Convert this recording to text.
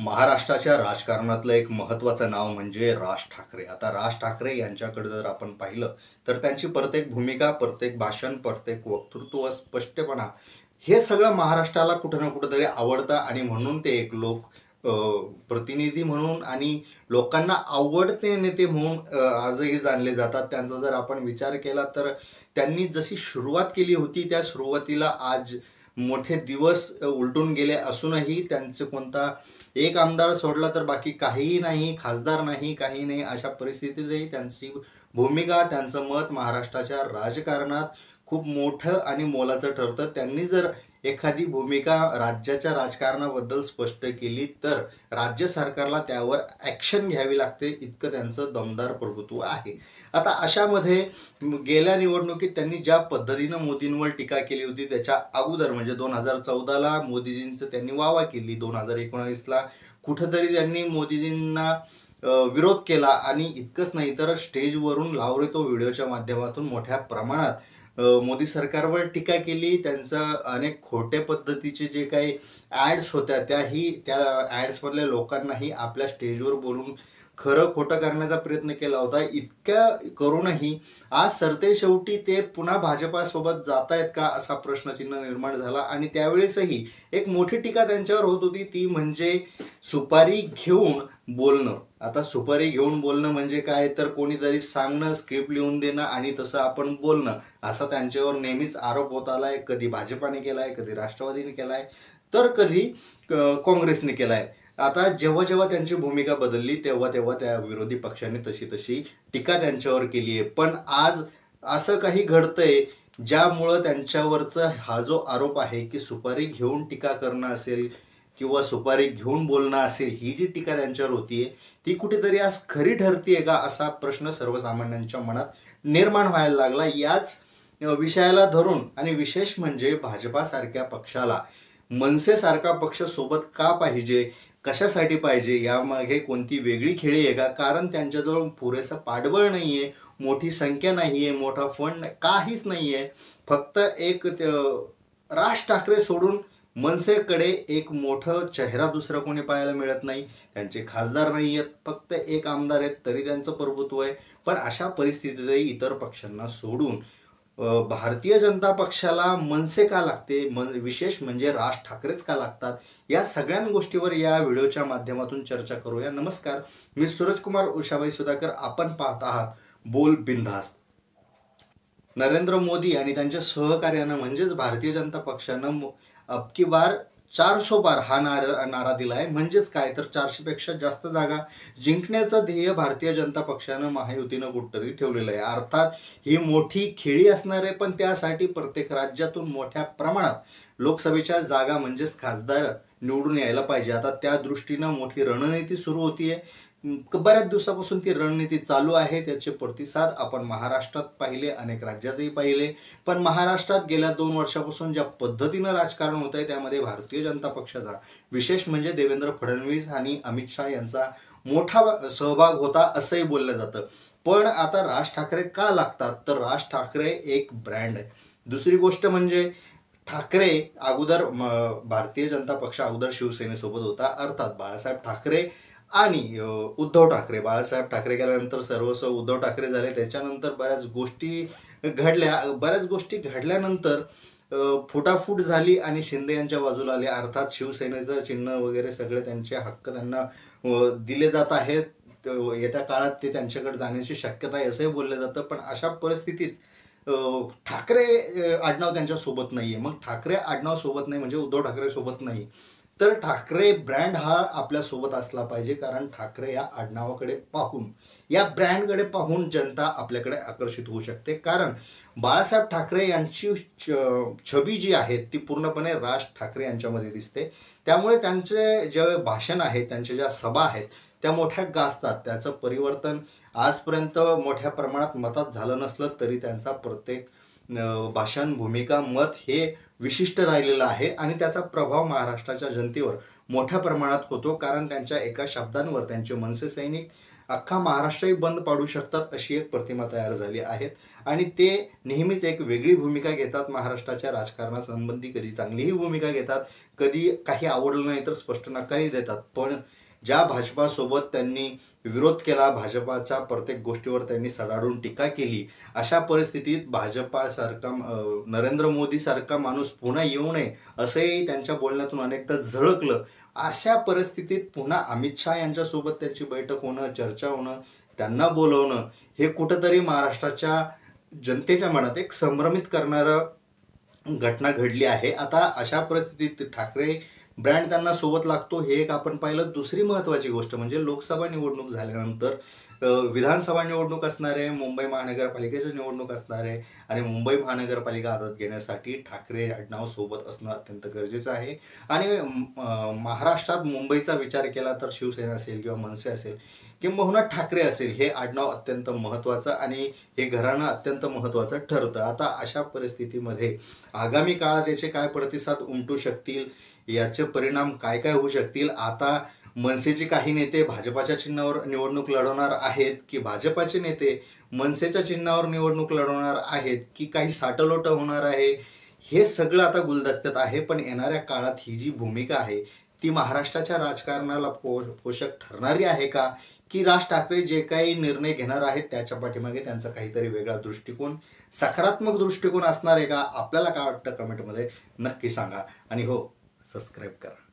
महाराष्ट्राच्या राजकारणातलं एक महत्त्वाचं नाव म्हणजे राज ठाकरे. आता राज ठाकरे यांच्याकडे जर आपण पाहिलं तर त्यांची प्रत्येक भूमिका, प्रत्येक भाषण, प्रत्येक वक्तृत्व, स्पष्टपणा हे सगळं महाराष्ट्राला कुठं ना कुठंतरी आवडतं आणि म्हणून ते एक अ, प्रतिनिधी म्हणून आणि लोकांना आवडते नेते म्हणून आजही जाणले जातात. त्यांचा जर आपण विचार केला तर त्यांनी जशी सुरुवात केली होती त्या सुरुवातीला आज मोठे दिवस उलटून गेले असूनही त्यांचं कोणता एक आमदार सोडला तर बाकी काहीही नाही, खासदार नाही, काही नाही. अशा परिस्थितीतही त्यांची भूमिका, त्यांचं मत महाराष्ट्राच्या राजकारणात खूप मोठं आणि मोलाचं ठरतं. त्यांनी जर एखादी भूमिका राज्याच्या राजकारणाबद्दल स्पष्ट केली तर राज्य सरकारला त्यावर ॲक्शन घ्यावी लागते, इतकं त्यांचं दमदार प्रभुत्व आहे. आता अशामध्ये गेल्या निवडणुकीत त्यांनी ज्या पद्धतीनं मोदींवर टीका केली होती त्याच्या अगोदर म्हणजे 2014ला मोदीजींचं त्यांनी वावा केली, 2019ला कुठंतरी त्यांनी मोदीजींना विरोध केला आणि इतकंच नाही तर स्टेजवरून लावरे तो व्हिडिओच्या माध्यमातून मोठ्या प्रमाणात मोदी सरकारवर टीका केली. त्यांचं अनेक खोटे पद्धतीचे जे काही ॲड्स होत्या त्या ॲड्समधल्या लोकांनाही आपल्या स्टेजवर बोलून खरं खोटं करण्याचा प्रयत्न केला होता. इतक्या करूनही आज सरतेशेवटी ते पुन्हा भाजपासोबत जात आहेत का असा प्रश्नचिन्ह निर्माण झाला आणि त्यावेळेसही एक मोठी टीका त्यांच्यावर होत होती, ती म्हणजे सुपारी घेऊन बोलणं. आता सुपारी घेऊन बोलणं म्हणजे काय तर कोणीतरी सांगणं, स्क्रिप्ट लिहून देणं आणि तसं आपण बोलणं, असा त्यांच्यावर नेहमीच आरोप होत आलाय. कधी भाजपाने केलाय, कधी राष्ट्रवादीने केलाय, तर कधी काँग्रेसने केलाय. आता जेव्हा जेव्हा त्यांची भूमिका बदलली तेव्हा तेव्हा त्या विरोधी पक्षाने तशी तशी टीका त्यांच्यावर केली आहे. पण आज असं काही घडतंय ज्यामुळं त्यांच्यावरचा हा जो आरोप आहे की सुपारी घेऊन टीका करणं असेल किंवा सुपारी घेऊन बोलणं असेल, ही जी टीका त्यांच्यावर होतीये ती कुठेतरी आज खरी ठरतीये का असा प्रश्न सर्वसामान्यांच्या मनात निर्माण व्हायला लागला. याच विषयाला धरून आणि विशेष म्हणजे भाजपासारख्या पक्षाला मनसेसारखा पक्ष सोबत का पाहिजे, कशासाठी पाहिजे, यामागे कोणती वेगळी खेळी आहे का? कारण त्यांच्याजवळ पुरेसं पाठबळ नाही आहे, मोठी संख्या नाही आहे, मोठा फंड काहीच नाही आहे. फक्त एक राज ठाकरे सोडून मनसेकडे एक मोठं चेहरा दुसरा कोणी पाहायला मिळत नाही. त्यांचे खासदार नाही आहेत, फक्त एक आमदार आहेत, तरी त्यांचं प्रभुत्व आहे. पण अशा परिस्थितीतही इतर पक्षांना सोडून भारतीय जनता पक्षाला मनसे का लागते, विशेष म्हणजे राज ठाकरेच का लागतात, या सगळ्या गोष्टीवर या व्हिडिओच्या माध्यमातून चर्चा करूया. नमस्कार, मी सूरजकुमार उषाबाई सुधाकर. आपण पाहत आहात बोल बिनधास्त. नरेंद्र मोदी आणि त्यांच्या सहकार्यानं म्हणजेच भारतीय जनता पक्षानं अब की बार 400 पार हा नारा दिला आहे. म्हणजेच काय तर 400पेक्षा जास्त जागा जिंकण्याचं ध्येय भारतीय जनता पक्षानं महायुतीनं कुठतरी ठेवलेलं आहे. अर्थात ही मोठी खेळी असणार आहे, पण त्यासाठी प्रत्येक राज्यातून मोठ्या प्रमाणात लोकसभेच्या जागा म्हणजेच खासदार निवडून यायला पाहिजे. आता त्या दृष्टीनं मोठी रणनीती सुरू होतीये. बऱ्याच दिवसापासून ती रणनीती चालू आहे. त्याचे प्रतिसाद आपण महाराष्ट्रात पाहिले, अनेक राज्यातही पाहिले. पण महाराष्ट्रात गेल्या 2 वर्षापासून ज्या पद्धतीनं राजकारण होत आहे त्यामध्ये भारतीय जनता पक्षाचा, विशेष म्हणजे देवेंद्र फडणवीस आणि अमित शहा यांचा मोठा सहभाग होता असंही बोललं जातं. पण आता राज ठाकरे का लागतात तर राज ठाकरे एक ब्रँड आहे. दुसरी गोष्ट म्हणजे ठाकरे अगोदर भारतीय जनता पक्ष अगोदर शिवसेनेसोबत होता. अर्थात बाळासाहेब ठाकरे आणि उद्धव ठाकरे, बाळासाहेब ठाकरे गेल्यानंतर सर्वस्व उद्धव ठाकरे झाले. त्याच्यानंतर बऱ्याच गोष्टी घडल्या. बऱ्याच गोष्टी घडल्यानंतर फुटाफूट झाली आणि शिंदे यांच्या बाजूला आले. अर्थात शिवसेनेचं चिन्ह वगैरे सगळे त्यांचे हक्क त्यांना दिले जात आहेत. येत्या काळात ते त्यांच्याकडे जाण्याची शक्यता आहे असंही बोललं जातं. पण अशा परिस्थितीत ठाकरे आडनाव त्यांच्यासोबत नाही आहे. मग ठाकरे आडनाव सोबत नाही म्हणजे उद्धव ठाकरे सोबत नाही, तर ठाकरे ब्रँड हा आपल्यासोबत असला पाहिजे. कारण ठाकरे या आडनावाकडे पाहून, या ब्रँडकडे पाहून जनता आपल्याकडे आकर्षित होऊ शकते. कारण बाळासाहेब ठाकरे यांची छबी जी आहे ती पूर्णपणे राज ठाकरे यांच्यामध्ये दिसते. त्यामुळे त्यांचे जे भाषण आहेत, त्यांच्या ज्या सभा आहेत त्या मोठ्या गाजतात. त्याचं परिवर्तन आजपर्यंत मोठ्या प्रमाणात मतात झालं नसलं तरी त्यांचा प्रत्येक भाषण, भूमिका, मत हे विशिष्ट राहिलेलं आहे आणि त्याचा प्रभाव महाराष्ट्राच्या जनतेवर मोठ्या प्रमाणात होतो. कारण त्यांच्या एका शब्दांवर त्यांचे मनसे सैनिक अख्खा महाराष्ट्रही बंद पाडू शकतात अशी एक प्रतिमा तयार झाली आहे. आणि ते नेहमीच एक वेगळी भूमिका घेतात महाराष्ट्राच्या राजकारणासंबंधी. कधी चांगलीही भूमिका घेतात, कधी काही आवडलं नाही तर स्पष्ट नकारही देतात. पण ज्या भाजपासोबत त्यांनी विरोध केला, भाजपाच्या प्रत्येक गोष्टीवर त्यांनी सडाडून टीका केली, अशा परिस्थितीत भाजपासारखा नरेंद्र मोदीसारखा माणूस पुन्हा येऊ नये असंही त्यांच्या बोलण्यातून अनेकदा झळकलं. अशा परिस्थितीत पुन्हा अमित शहा यांच्यासोबत त्यांची बैठक होणं, चर्चा होणं, त्यांना बोलवणं हे कुठंतरी महाराष्ट्राच्या जनतेच्या मनात एक संभ्रमित करणारं घटना घडली आहे. आता अशा परिस्थितीत ठाकरे ब्रँड त्यांना सोबत लागतो हे एक आपण पाहिलं. दुसरी महत्त्वाची गोष्ट म्हणजे लोकसभा निवडणूक झाल्यानंतर विधानसभा निवडणूक असणार आहे, मुंबई महानगरपालिकेची निवडणूक असणार आहे आणि मुंबई महानगरपालिका हातात घेण्यासाठी ठाकरे आडनाव सोबत असणं अत्यंत गरजेचं आहे. आणि महाराष्ट्रात मुंबईचा विचार केला तर शिवसेना असेल किंवा मनसे असेल किंबहुना ठाकरे असेल, हे आडनाव अत्यंत महत्त्वाचं आणि हे घराणं अत्यंत महत्त्वाचं ठरतं. आता अशा परिस्थितीमध्ये आगामी काळात याचे काय प्रतिसाद उमटू शकतील, याचे परिणाम काय काय होऊ शकतील. आता मनसेचे काही नेते भाजपाच्या चिन्हावर निवडणूक लढवणार आहेत की भाजपाचे नेते मनसेच्या चिन्हावर निवडणूक लढवणार आहेत की काही साटलोटं होणार आहे, हे सगळं आता गुलदस्त्यात आहे. पण येणाऱ्या काळात ही जी भूमिका आहे ती महाराष्ट्राच्या राजकारणाला पोषक ठरणारी आहे का, की राज ठाकरे जे काही निर्णय घेणार आहेत त्याच्या पाठीमागे त्यांचा काहीतरी वेगळा दृष्टिकोन, सकारात्मक दृष्टिकोन असणार आहे का? आपल्याला काय वाटतं कमेंटमध्ये नक्की सांगा. आणि हो, सबस्क्राईब करा.